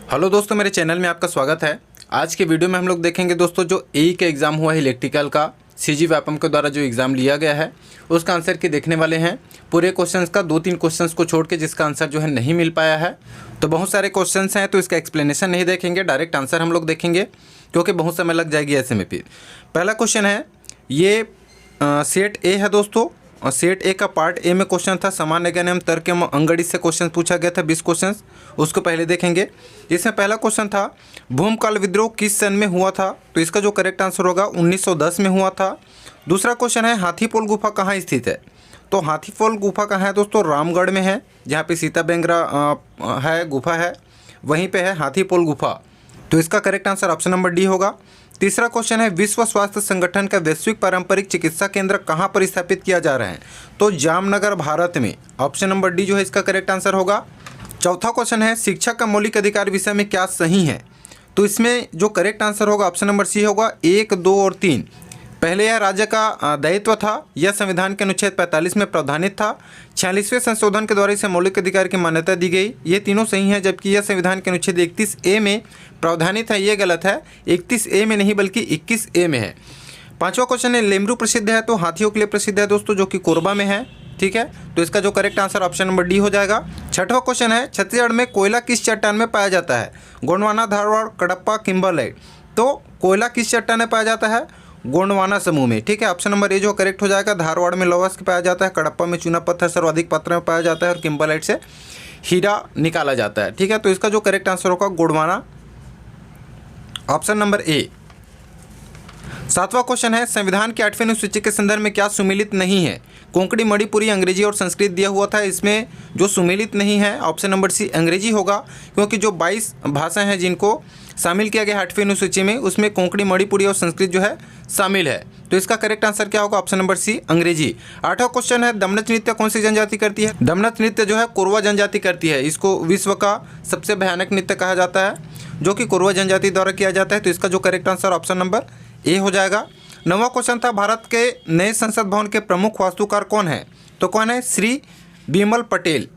Hello दोस्तों, मेरे channel में आपका स्वागत है। आज के वीडियो में हम लोग देखेंगे दोस्तों जो एई का एग्ज़ाम हुआ है इलेक्ट्रिकल का, सीजी व्यापम के द्वारा जो एग्ज़ाम लिया गया है उसका आंसर की देखने वाले हैं। पूरे क्वेश्चंस का 2-3 क्वेश्चंस को छोड़ के जिसका आंसर जो है नहीं मिल पाया है, तो बहुत सारे क्वेश्चंस हैं तो इसका एक्सप्लेनेशन नहीं देखेंगे, डायरेक्ट आंसर हम लोग देखेंगे क्योंकि बहुत समय लग जाएगी ऐसे में। फिर पहला क्वेश्चन है, ये सेट ए है दोस्तों, और सेट ए का पार्ट ए में क्वेश्चन था सामान्य ज्ञान एवं तर्क एवं अंगणित से क्वेश्चन पूछा गया था 20 क्वेश्चन, उसको पहले देखेंगे। इसमें पहला क्वेश्चन था भूमकाल विद्रोह किस सन में हुआ था, तो इसका जो करेक्ट आंसर होगा 1910 में हुआ था। दूसरा क्वेश्चन है हाथीपोल गुफा कहाँ स्थित है, तो हाथीपोल गुफा कहाँ है दोस्तों, रामगढ़ में है, जहाँ पे सीता बेंगरा है गुफा है, वहीं पे है हाथीपोल गुफा, तो इसका correct answer option number D होगा। तीसरा क्वेश्चन है विश्व स्वास्थ्य संगठन का वैश्विक पारंपरिक चिकित्सा केंद्र कहाँ पर स्थापित किया जा रहा है, तो जामनगर भारत में, ऑप्शन नंबर डी जो है इसका करेक्ट आंसर होगा। चौथा क्वेश्चन है शिक्षा का मौलिक अधिकार विषय में क्या सही है, तो इसमें जो करेक्ट आंसर होगा ऑप्शन नंबर सी होगा 1, 2 और 3। पहले यह राज्य का दायित्व था, यह संविधान के अनुच्छेद 45 में प्रावधानित था, 46वें संशोधन के द्वारा इसे मौलिक अधिकार की मान्यता दी गई, ये तीनों सही हैं, जबकि यह संविधान के अनुच्छेद 31A में प्रावधानित है, ये गलत है, 31A में नहीं बल्कि 21A में है। पांचवा क्वेश्चन है लेमरू प्रसिद्ध है, तो हाथियों के लिए प्रसिद्ध है दोस्तों, जो कि कोरबा में है, ठीक है, तो इसका जो correct answer option number D हो जाएगा। छठवां क्वेश्चन है छत्तीसगढ़ में कोयला किस चट्टान में पाया जाता है, गोंडवाना, धारवाड़, कडप्पा, किम्बरलेट, तो कोयला किस चट्टान में पाया जाता है, गोंडवाना समूह में, ठीक है, ऑप्शन नंबर ए जो करेक्ट हो जाएगा। धारवाड़ में लौह पाया जाता है, कडप्पा में चूना पत्थर सर्वाधिक मात्रा में पाया जाता है, और किम्बरलेट से हीरा निकाला जाता है, ठीक है, तो इसका जो करेक्ट आंसर होगा गोंडवाना, ऑप्शन नंबर ए। सातवां क्वेश्चन है संविधान की 8वीं अनुसूची के संदर्भ में क्या सुमेलित नहीं है, कोंकणी, मणिपुरी, अंग्रेजी और संस्कृत दिया हुआ था, इसमें जो सुमेलित नहीं है ऑप्शन नंबर सी अंग्रेजी होगा, क्योंकि जो 22 भाषाएं हैं जिनको शामिल किया गया 8वीं अनुसूची में, उसमें कोंकणी, मणिपुरी और संस्कृत जो है शामिल है, तो इसका करेक्ट आंसर क्या होगा, ऑप्शन नंबर सी अंग्रेजी। आठवां क्वेश्चन है दमनच नृत्य कौन सी जनजाति करती है, दमनच नृत्य जो है कोरवा जनजाति करती है, इसको विश्व का सबसे भयानक नृत्य कहा जाता है, जो कि कोरवा जनजाति द्वारा किया जाता है, तो इसका जो करेक्ट आंसर ऑप्शन नंबर ए हो जाएगा। 9वां क्वेश्चन था भारत के नए संसद भवन के प्रमुख वास्तुकार कौन है, तो कौन है, श्री बिमल पटेल।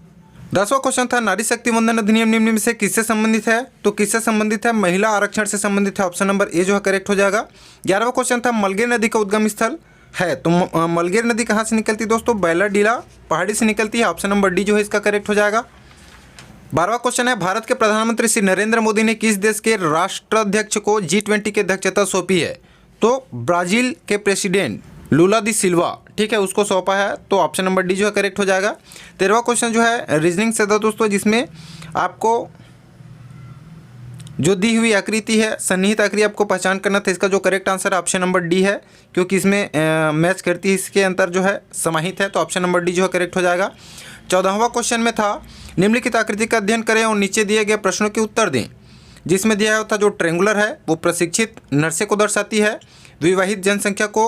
10वां क्वेश्चन था नारी शक्ति वंदन अधिनियम निम्न में से किससे संबंधित है, तो किससे संबंधित है, महिला आरक्षण से संबंधित है, ऑप्शन नंबर ए जो है करेक्ट हो जाएगा। 11वां क्वेश्चन था मलगेर नदी का उद्गम स्थल है, तो मलगेर नदी कहाँ से निकलती है दोस्तों, बैलाडीला पहाड़ी से निकलती है, ऑप्शन नंबर डी जो है इसका करेक्ट हो जाएगा। 12वां क्वेश्चन है भारत के प्रधानमंत्री श्री नरेंद्र मोदी ने किस देश के राष्ट्राध्यक्ष को G20 की अध्यक्षता सौंपी है, तो ब्राजील के प्रेसिडेंट लूला दी सिल्वा, ठीक है, उसको सौंपा है, तो ऑप्शन नंबर डी जो है करेक्ट हो जाएगा। 13वां क्वेश्चन जो है रीजनिंग से था दोस्तों, जिसमें आपको जो दी हुई आकृति है सन्निहित आकृति आपको पहचान करना था, इसका जो correct answer option number D है, क्योंकि इसमें मैच करती है, इसके अंतर जो है समाहित है, तो ऑप्शन नंबर डी जो है करेक्ट हो जाएगा। 14वां क्वेश्चन में था निम्नलिखित आकृति का अध्ययन करें और नीचे दिए गए प्रश्नों के उत्तर दें, जिसमें दिया हुआ था जो ट्रेंगुलर है वो प्रशिक्षित नर्से को दर्शाती है, विवाहित जनसंख्या को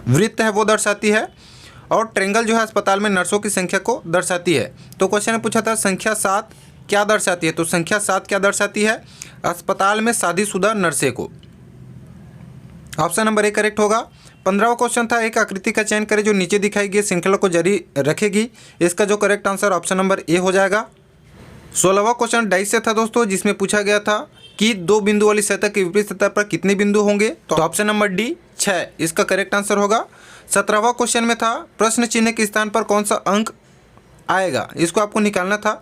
वृत्त है वो दर्शाती है, और ट्रेंगल जो है अस्पताल में नर्सों की संख्या को दर्शाती है। तो क्वेश्चन ने पूछा था संख्या 7 क्या दर्शाती है, तो संख्या 7 क्या दर्शाती है, अस्पताल में शादीशुदा नर्से को, ऑप्शन नंबर ए करेक्ट होगा। 15वां क्वेश्चन था एक आकृति का चयन करें जो नीचे दिखाई गई श्रृंखला को जारी रखेगी, इसका जो करेक्ट आंसर ऑप्शन नंबर ए हो जाएगा। 16वां क्वेश्चन डाइस से था दोस्तों, जिसमें पूछा गया था कि 2 बिंदु वाली सतह के विपरीत सतह पर कितने बिंदु होंगे, तो ऑप्शन नंबर डी 6 इसका करेक्ट आंसर होगा। 17वां क्वेश्चन में था प्रश्न चिन्ह के स्थान पर कौन सा अंक आएगा, इसको आपको निकालना था,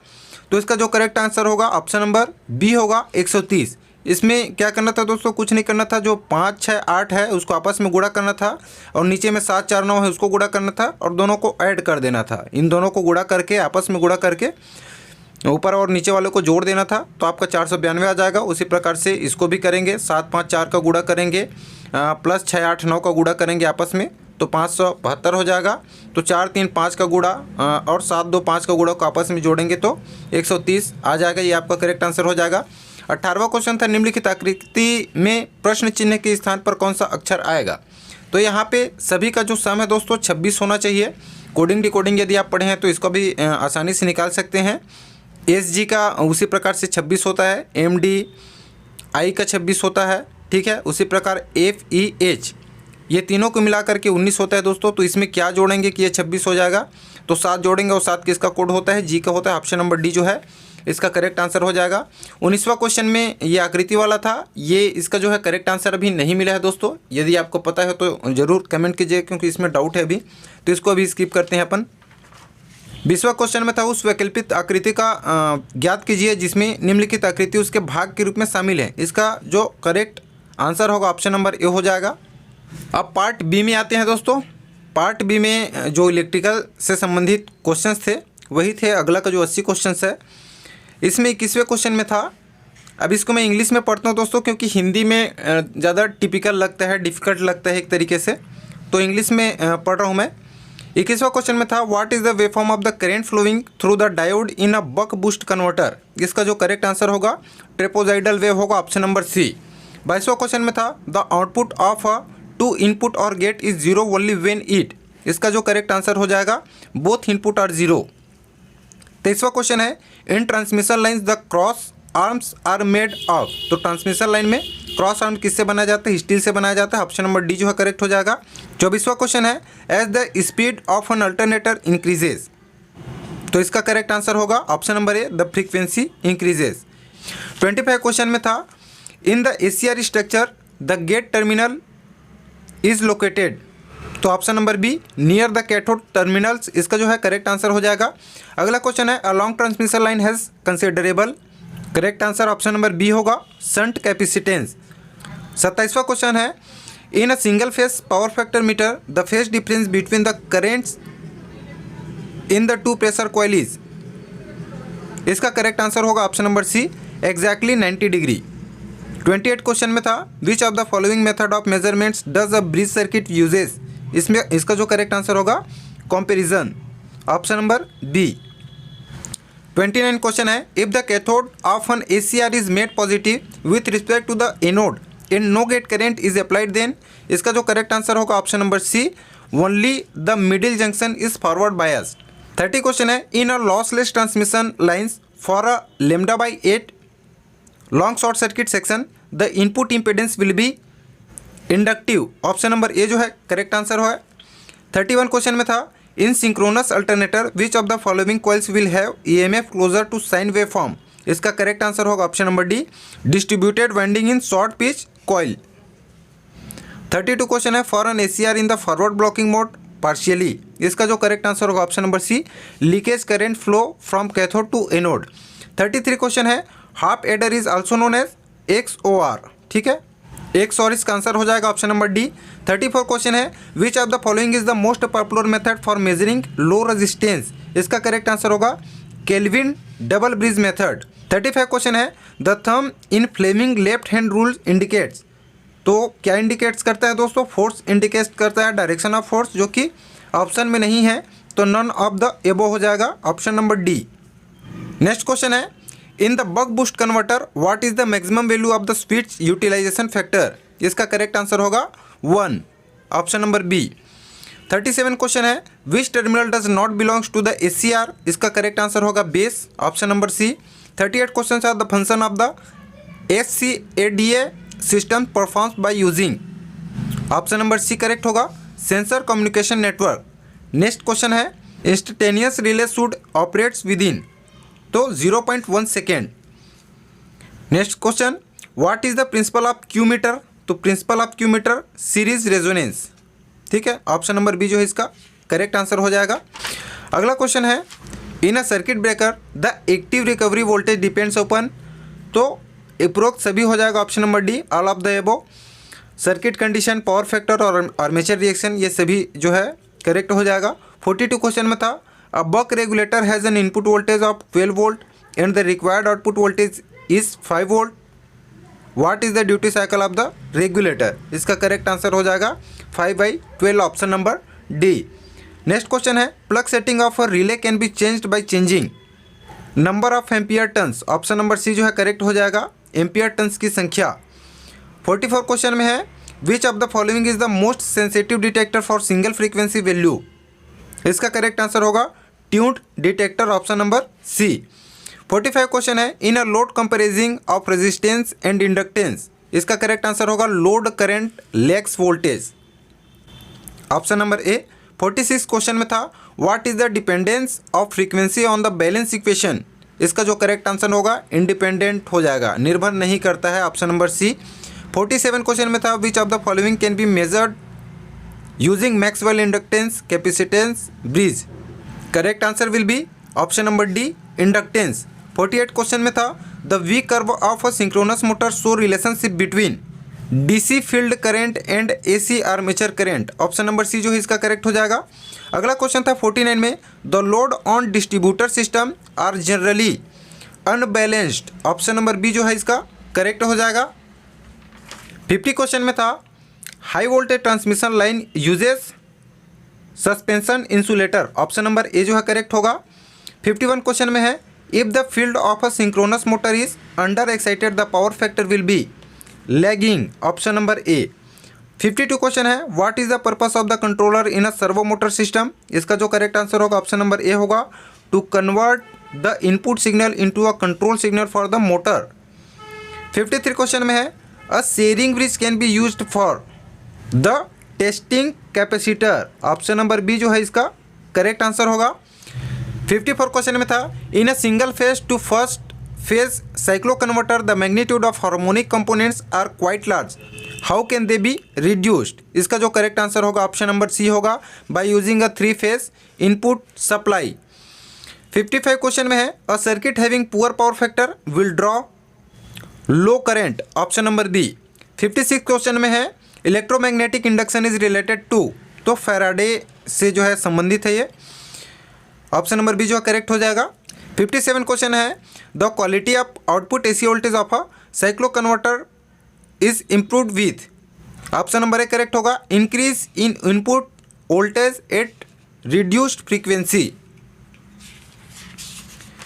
तो इसका जो करेक्ट आंसर होगा ऑप्शन नंबर बी होगा 130। इसमें क्या करना था दोस्तों, कुछ नहीं करना था, जो 5, 6, 8 है उसको आपस में गुणा करना था, और नीचे में 7, 4, 9 है उसको गुणा करना था, और दोनों को ऐड कर देना था, इन दोनों को गुणा करके आपस में गुणा करके ऊपर और नीचे वाले को जोड़ देना था, तो आपका 492 आ जाएगा। उसी प्रकार से इसको भी करेंगे, 7, 5, 4 का गुणा करेंगे, प्लस 6, 8, 9 का गुणा करेंगे आपस में, तो 572 हो जाएगा। तो 4, 3, 5 का गुणा और 7, 2, 5 का गुणा को आपस में जोड़ेंगे तो 130 आ जाएगा, ये आपका करेक्ट आंसर हो जाएगा। 18वां क्वेश्चन था निम्नलिखित आकृति में प्रश्न चिन्ह के स्थान पर कौन सा अक्षर आएगा, तो यहाँ पे सभी का जो सम है दोस्तों 26 होना चाहिए। कोडिंग डिकोडिंग यदि आप पढ़े हैं तो इसको भी आसानी से निकाल सकते हैं। SG का उसी प्रकार से 26 होता है, MD I का 26 होता है, ठीक है, उसी प्रकार FEH ये तीनों को मिला करके 19 होता है दोस्तों। तो इसमें क्या जोड़ेंगे कि ये 26 हो जाएगा, तो 7 जोड़ेंगे, और 7 किसका कोड होता है, G का होता है, ऑप्शन नंबर डी जो है इसका करेक्ट आंसर हो जाएगा। 19वां क्वेश्चन में ये आकृति वाला था, ये इसका जो है करेक्ट आंसर अभी नहीं मिला है दोस्तों। यदि आपको पता है तो ज़रूर कमेंट कीजिए, क्योंकि इसमें डाउट है अभी, तो इसको अभी स्किप करते हैं अपन। 20वां क्वेश्चन में था, उस वैकल्पिक आकृति का ज्ञात कीजिए जिसमें निम्नलिखित आकृति उसके भाग के रूप में शामिल है। इसका जो करेक्ट आंसर होगा ऑप्शन नंबर ए हो जाएगा। अब पार्ट बी में आते हैं दोस्तों। पार्ट बी में जो इलेक्ट्रिकल से संबंधित क्वेश्चंस थे वही थे अगला का जो 80 क्वेश्चंस है। इसमें 21वें क्वेश्चन में था, अब इसको मैं इंग्लिश में पढ़ता हूँ दोस्तों, क्योंकि हिंदी में ज़्यादा टिपिकल लगता है, डिफ़िकल्ट लगता है एक तरीके से, तो इंग्लिश में पढ़ रहा हूँ मैं। 21वां क्वेश्चन में था, what is the wave form of the current flowing through the diode in a buck boost converter. इसका जो करेक्ट आंसर होगा ट्रेपोजाइडल वेव होगा, ऑप्शन नंबर सी। 22वां क्वेश्चन में था, the output of a two input OR gate is zero only when it. इसका जो correct answer हो जाएगा बोथ इनपुट आर जीरो। 23वां क्वेश्चन है, in transmission lines the cross arms are made of. तो ट्रांसमिशन लाइन में cross arm किससे बनाया जाता है? स्टील से बनाया जाता है, ऑप्शन नंबर डी जो है करेक्ट हो जाएगा। 24वां क्वेश्चन है, as the speed of an alternator increases. तो इसका करेक्ट आंसर होगा option number A, the frequency increases. 25 question में था, in the SCR structure the gate terminal is located. तो option number B, near the cathode terminals. इसका जो है correct answer हो जाएगा। अगला क्वेश्चन है, a long transmission line has considerable. Correct answer option number B होगा, शंट कैपेसिटेंस। 27वां क्वेश्चन है, in a single phase power factor meter the phase difference between the currents in the two pressure coil is. इसका correct answer होगा option number C, exactly 90 degree. 28 question में था, which of the following method of measurements does a bridge circuit uses. इसमें इसका जो correct answer होगा comparison, option number B. 29 question है, if the cathode of an SCR is made positive with respect to the anode and no gate current is applied then. इसका जो correct answer होगा option number C, only the middle junction is forward biased. 30 question है, in a lossless transmission lines for a λ/8 long short circuit section the input impedance will be inductive. Option number A जो है correct answer है। 31 question में था, in synchronous alternator which of the following coils will have EMF closer to sine wave form. इसका correct answer होगा option number D, distributed winding in short pitch coil. 32 question है, for an SCR in the forward blocking mode partially. इसका जो correct answer होगा option number C, leakage current flow from cathode to anode. 33 question है, half adder is also known as XOR। ठीक है, XOR इसका answer हो जाएगा option number D. 34 question है, which of the following is the most popular method for measuring low resistance. इसका correct answer होगा Kelvin double bridge method. 35 question है, the thumb in Fleming left hand rule indicates. तो क्या indicates करता है दोस्तों? Force indicate करता है, डायरेक्शन ऑफ फोर्स, जो कि ऑप्शन में नहीं है, तो नन ऑफ द एबो हो जाएगा, option number D. Next question है, in the buck boost converter what is the maximum value of the switch utilisation factor. इसका करेक्ट आंसर होगा 1, ऑप्शन नंबर बी। 37 क्वेश्चन है, which terminal does not belongs to the SCR. इसका correct answer होगा base, option number C. 38 question are the function of the SCADA system performs by using. Option number C correct होगा, sensor communication network. Next question है, instantaneous relay should operates within. तो 0.1 second. Next question, what is the principle of Q meter. तो principle of Q meter series resonance. ठीक है, option number B जो है इसका correct answer हो जाएगा। अगला क्वेश्चन है, in a circuit breaker the active recovery voltage depends upon. तो उपरोक्त सभी हो जाएगा option number D, all of the above. Circuit condition, power factor और आर्मेचर रिएक्शन, ये सभी जो है करेक्ट हो जाएगा। 42 क्वेश्चन में था, a buck regulator has an input voltage of 12 volt and the required output voltage is 5 volt. What is the duty cycle of the regulator? इसका करेक्ट आंसर हो जाएगा 5/12, option number D. Next question है, plug setting of a relay can be changed by changing number of ampere turns. Option number C जो है correct हो जाएगा, ampere turns की संख्या। 44 क्वेश्चन में है, which of the following is the most sensitive detector for single frequency value. इसका correct answer होगा tuned detector, option number C. 45 question है, in a load comprising of resistance and inductance. इसका correct answer होगा load current lags voltage, option number A. 46 question में था, what is the dependence of frequency on the balance equation. इसका जो correct answer होगा independent हो जाएगा, निर्भर नहीं करता है, ऑप्शन नंबर सी। 47 क्वेश्चन में था which of the following can be measured using Maxwell inductance capacitance bridge. Correct answer will be option number D inductance. 48 question में था the V curve of a synchronous motor show relationship between DC field current and AC armature current. Option number C जो है इसका correct हो जाएगा। अगला question था 49 में the load on distributor system are generally unbalanced. Option number B जो है इसका करेक्ट हो जाएगा। 50 क्वेश्चन में था high voltage transmission line uses suspension insulator. Option number A जो है करेक्ट होगा। 51 क्वेश्चन में है if the field of a synchronous motor is under excited the power factor will be lagging. Option number A. 52 question है what is the purpose of the controller in a servo motor system. इसका जो correct answer होगा option number A होगा to convert the input signal into a control signal for the motor. 53 question में है a Schering bridge can be used for the testing capacitor. Option number B जो है इसका correct answer होगा। 54 question में था in a single phase to first phase cyclo converter the magnitude of harmonic components are quite large, how can they be reduced. इसका जो correct answer होगा option number C होगा by using a 3 phase input supply. 55 question में है a circuit having poor power factor will draw low current. Option number B. 56 question में है electromagnetic induction is related to, तो Faraday से जो है संबंधित है ये। ऑप्शन नंबर बी जो है करेक्ट हो जाएगा। 57 क्वेश्चन है the quality of output AC voltage of a cyclo converter is improved with. Option number A correct होगा increase in input voltage at reduced frequency.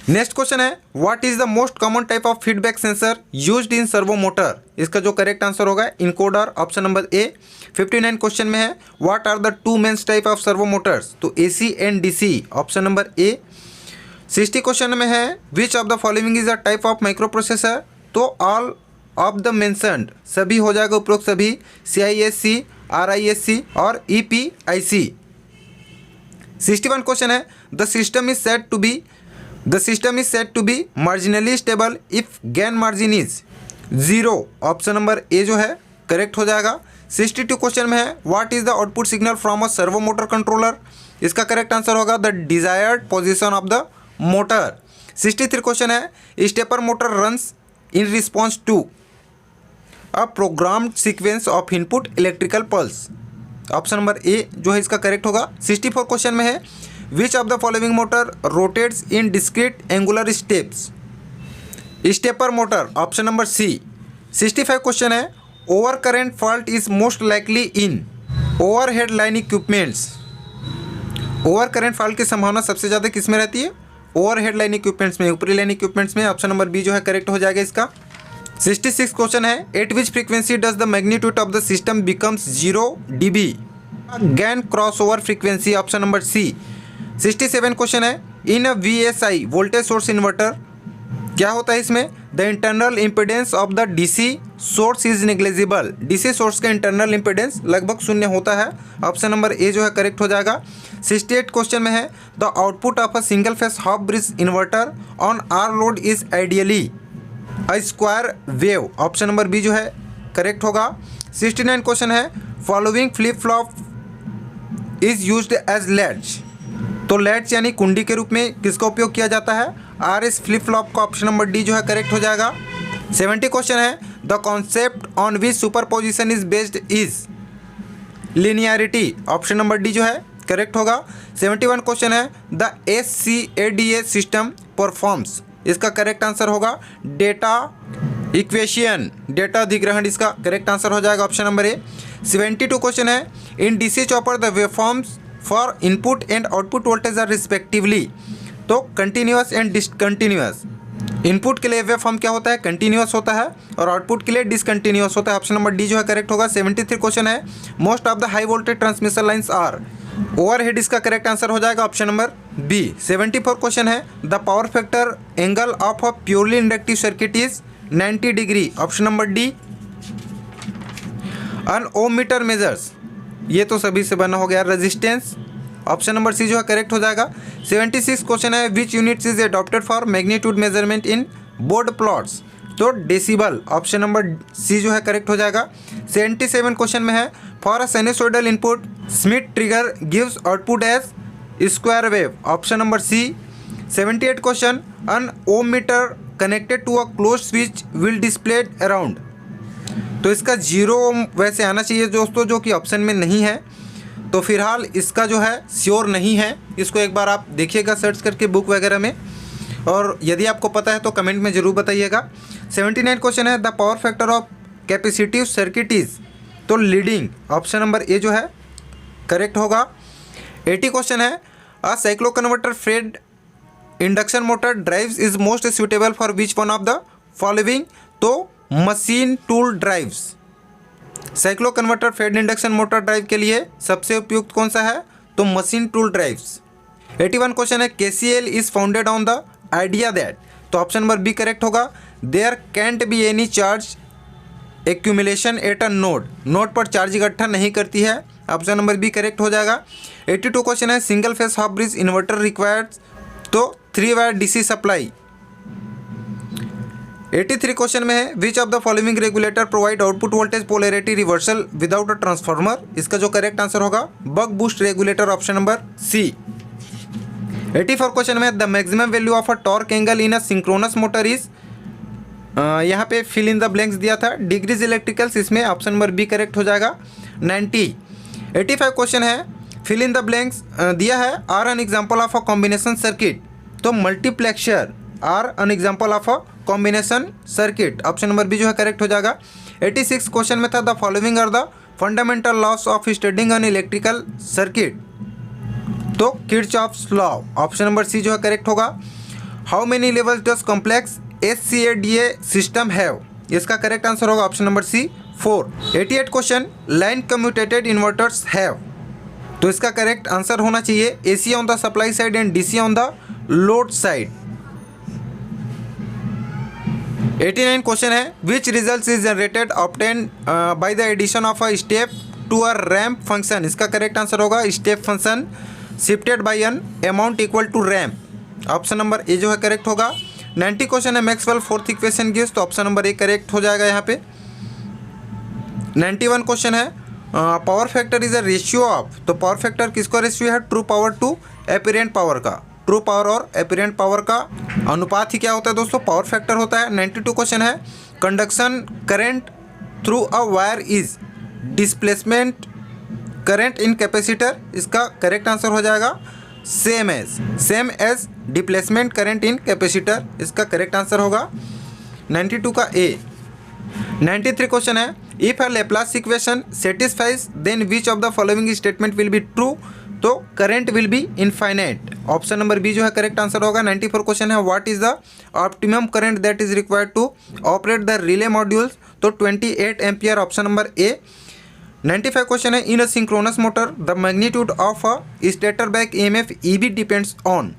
Next question है what is the most common type of feedback sensor used in servo motor. इसका जो correct answer होगा encoder. Option number A. 59 question में है what are the two main type of servo motors, तो AC and DC. Option number A. 60 question में है which of the following is a type of micro processor, तो all of the mentioned सभी हो जाएगा उपरोक्त सभी, CISC, RISC और EPIC। 61 क्वेश्चन है the system is said to be marginally stable if gain margin is 0। Option number A जो है करेक्ट हो जाएगा। 62 क्वेश्चन में है what is the output signal from a servo motor controller. इसका correct answer होगा the desired position of the motor. 63 question है stepper motor runs in response to a programmed sequence of input electrical pulse. Option number A जो है इसका correct होगा। 64 question में है which of the following motor rotates in discrete angular steps. Stepper motor. Option number C. 65 question है over current fault is most likely in overhead line equipments. Over current fault की संभावना सबसे ज़्यादा किस में रहती है, ओवरहेड लाइन इक्विपमेंट्स में, ऊपरी लाइन इक्विपमेंट्स में। ऑप्शन नंबर बी जो है करेक्ट हो जाएगा इसका। 66 क्वेश्चन है at which frequency does the magnitude of the system becomes 0 dB gain cross over frequency. Option number C. 67 question है in a VSI voltage source inverter क्या होता है इसमें, the internal impedance of the DC source is negligible. DC source का internal impedance लगभग 0 होता है। Option number A जो है करेक्ट हो जाएगा। 68 क्वेश्चन में है the output of a single phase half bridge inverter on R load is ideally a square wave. Option number B जो है करेक्ट होगा। 69 क्वेश्चन है following flip flop is used as latch, तो latch यानी कुंडी के रूप में किसका उपयोग किया जाता है, RS फ्लिप फ्लॉप का। ऑप्शन नंबर डी जो है करेक्ट हो जाएगा। 70 क्वेश्चन है the concept on which superposition is based is linearity. Option number D जो है करेक्ट होगा। 71 क्वेश्चन है द SCADA सिस्टम परफॉर्म्स। इसका करेक्ट आंसर होगा डेटा इक्वेशन, डेटा अधिग्रहण इसका करेक्ट आंसर हो जाएगा। ऑप्शन नंबर ए। 72 क्वेश्चन है in DC chopper the waveforms for input and output voltage are respectively, तो कंटिन्यूअस एंड डिसकंटिन्यूअस। इनपुट के लिए वेवफॉर्म क्या होता है, कंटिन्यूअस होता है, और आउटपुट के लिए डिसकंटिन्यूअस होता है। ऑप्शन नंबर डी जो है करेक्ट होगा। 73 क्वेश्चन है most of the high voltage transmission lines are overhead. इसका करेक्ट आंसर हो जाएगा ऑप्शन नंबर बी। 74 क्वेश्चन है the power factor angle of a purely inductive circuit is 90 degree. Option number D. An ohm meter measures, ये तो सभी से बना हो गया, रेजिस्टेंस ऑप्शन नंबर सी जो है करेक्ट हो जाएगा। 76 क्वेश्चन है which units is adopted for magnitude measurement in board plots, तो डेसिबल, ऑप्शन नंबर सी जो है करेक्ट हो जाएगा। 77 क्वेश्चन में है for a sinusoidal input Schmitt trigger gives output as square wave, option number C. 78 question an ohm meter connected to a close switch will displayed around, तो इसका 0 ओम वैसे आना चाहिए दोस्तों, जो कि ऑप्शन में नहीं है, तो फिलहाल इसका जो है श्योर नहीं है। इसको एक बार आप देखिएगा सर्च करके बुक वगैरह में, और यदि आपको पता है तो कमेंट में ज़रूर बताइएगा। 79 क्वेश्चन है the power factor of capacitive circuit is, तो लीडिंग, ऑप्शन नंबर ए जो है करेक्ट होगा। 80 क्वेश्चन है a cyclo converter fed induction motor drives is most suitable for which one of the following, तो machine tool drives. Cyclo converter fed induction motor drive के लिए सबसे उपयुक्त कौन सा है, तो मशीन टूल ड्राइव्स। 81 क्वेश्चन है KCL is founded on the idea that, तो ऑप्शन नंबर बी करेक्ट होगा। There can't be any charge accumulation at a node पर चार्ज इकट्ठा नहीं करती है, ऑप्शन नंबर बी करेक्ट हो जाएगा। 82 क्वेश्चन है single phase half bridge inverter required, तो 3 वायर DC सप्लाई। 83 क्वेश्चन में है which of the following regulator provide output voltage polarity reversal without a transformer, इसका जो करेक्ट आंसर होगा buck boost regulator, option number C. 84 question में the maximum value of a torque angle in a synchronous motor is, यहाँ पे fill in the blanks दिया था degrees electricals, इसमें option number B correct हो जाएगा 90। 85 question है फिल इन द ब्लैंक्स दिया है are an example of a combination circuit, तो multiplexer are an example of a combination circuit, option number B जो है करेक्ट हो जाएगा। 86 क्वेश्चन में था the following are the fundamental laws of studying an electrical circuit, तो Kirchhoff's law, option number C जो है करेक्ट होगा। How many levels does complex SCADA system have, इसका करेक्ट आंसर होगा option number C 4। 88 question line commutated inverters have, तो इसका correct answer होना चाहिए AC on the supply side and DC on the load side. 89 question है which result is generated obtain by the addition of a step to a ramp function, इसका correct answer होगा step function shifted by an amount equal to ramp, option number A जो है correct होगा। 90 question है Maxwell fourth equation gives, तो option number A correct हो जाएगा यहाँ पे। 91 क्वेश्चन है power factor is a ratio of, तो पावर फैक्टर किसका रेशियो है, ट्रू पावर टू एपिरेंट पावर का, ट्रू पावर और एपिरेंट पावर का अनुपात ही क्या होता है दोस्तों, पावर फैक्टर होता है। 92 क्वेश्चन है conduction current through a wire is displacement current in capacitor, इसका करेक्ट आंसर हो जाएगा same as displacement current in capacitor, इसका करेक्ट आंसर होगा 92 का ए। 93 क्वेश्चन है if a Laplace equation satisfies then which of the following statement will be true, तो current will be infinite, option number B जो है correct answer होगा। 94 question है what is the optimum current that is required to operate the relay modules, तो 28 ampere, option number A. 95 question है in a synchronous motor the magnitude of a stator back EMF EB depends on,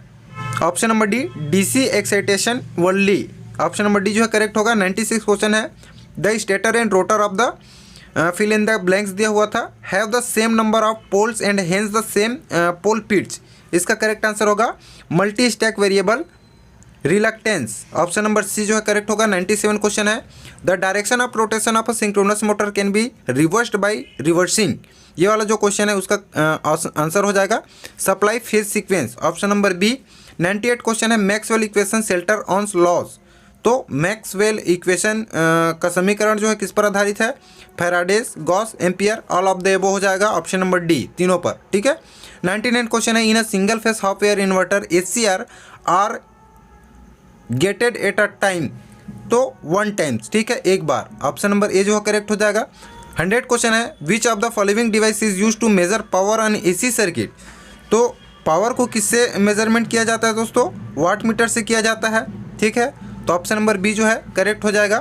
option number D DC excitation only, option number D जो है correct होगा। 96 question है the stator and rotor of the fill in the blanks दिया हुआ था have the same number of poles and hence the same pole pits, इसका correct answer होगा multi stack variable reluctance, option number C जो है correct होगा। 97 question है the direction of rotation of a synchronous motor can be reversed by reversing, ये वाला जो question है उसका आंसर हो जाएगा supply phase sequence, option number B. 98 question है मैक्सवेल इक्वेशन सेल्टर ऑन लॉज, तो मैक्सवेल इक्वेशन का समीकरण जो है किस पर आधारित है, Faraday's, Gauss, ampere, all of the above हो जाएगा ऑप्शन नंबर डी, तीनों पर, ठीक है। 99 क्वेश्चन है in a single phase half wave inverter HCR are gated at a time, तो 1 टाइम्स, ठीक है, एक बार, ऑप्शन नंबर ए जो है करेक्ट हो जाएगा। 100 क्वेश्चन है which of the following device is use to measure power on AC circuit, तो पावर को किससे मेजरमेंट किया जाता है दोस्तों, वाट मीटर से किया जाता है, ठीक है, तो ऑप्शन नंबर बी जो है करेक्ट हो जाएगा।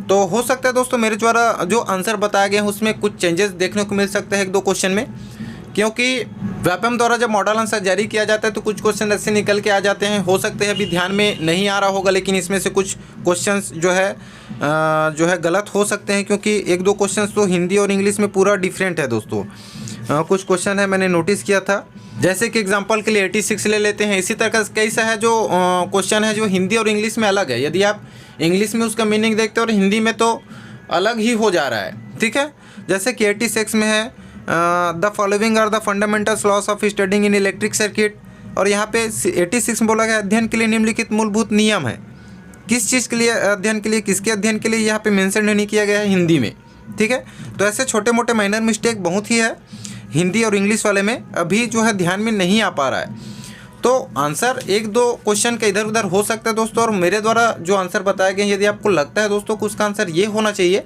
तो हो सकता है दोस्तों मेरे द्वारा जो आंसर बताया गया है उसमें कुछ चेंजेस देखने को मिल सकते हैं 1-2 क्वेश्चन में, क्योंकि व्यापम द्वारा जब मॉडल आंसर जारी किया जाता है तो कुछ क्वेश्चन ऐसे निकल के आ जाते हैं, हो सकते हैं अभी ध्यान में नहीं आ रहा होगा, लेकिन इसमें से कुछ क्वेश्चंस जो है गलत हो सकते हैं, क्योंकि 1-2 क्वेश्चंस तो हिंदी और इंग्लिश में पूरा डिफरेंट है दोस्तों। कुछ क्वेश्चन है मैंने नोटिस किया था जैसे कि एग्जांपल के लिए 86 ले लेते हैं। इसी तरह का कई सा है जो क्वेश्चन है जो हिंदी और इंग्लिश में अलग है। यदि आप इंग्लिश में उसका मीनिंग देखते हो और हिंदी में तो अलग ही हो जा रहा है, ठीक है। जैसे कि 86 में है the following are the fundamental laws of studying in electric circuit, और यहाँ पे 86 में बोला गया अध्ययन के लिए निम्नलिखित मूलभूत नियम है। किस चीज़ के लिए अध्ययन के लिए, किसके अध्ययन के लिए यहाँ पे मेंशन नहीं किया गया है हिंदी में, ठीक है। तो ऐसे छोटे मोटे माइनर मिस्टेक बहुत ही है हिंदी और इंग्लिश वाले में, अभी जो है ध्यान में नहीं आ पा रहा है। तो आंसर एक दो क्वेश्चन का इधर उधर हो सकता है दोस्तों, और मेरे द्वारा जो आंसर बताया गया, यदि आपको लगता है दोस्तों कि उसका आंसर ये होना चाहिए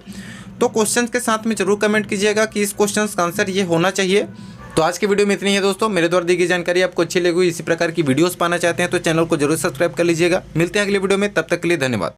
तो क्वेश्चन के साथ में जरूर कमेंट कीजिएगा कि इस क्वेश्चन का आंसर ये होना चाहिए। तो आज की वीडियो में इतनी है दोस्तों। मेरे द्वारा दी गई जानकारी आपको अच्छी लगी, इसी प्रकार की वीडियोस पाना चाहते हैं तो चैनल को जरूर सब्सक्राइब कर लीजिएगा। मिलते हैं अगले वीडियो में, तब तक के लिए धन्यवाद।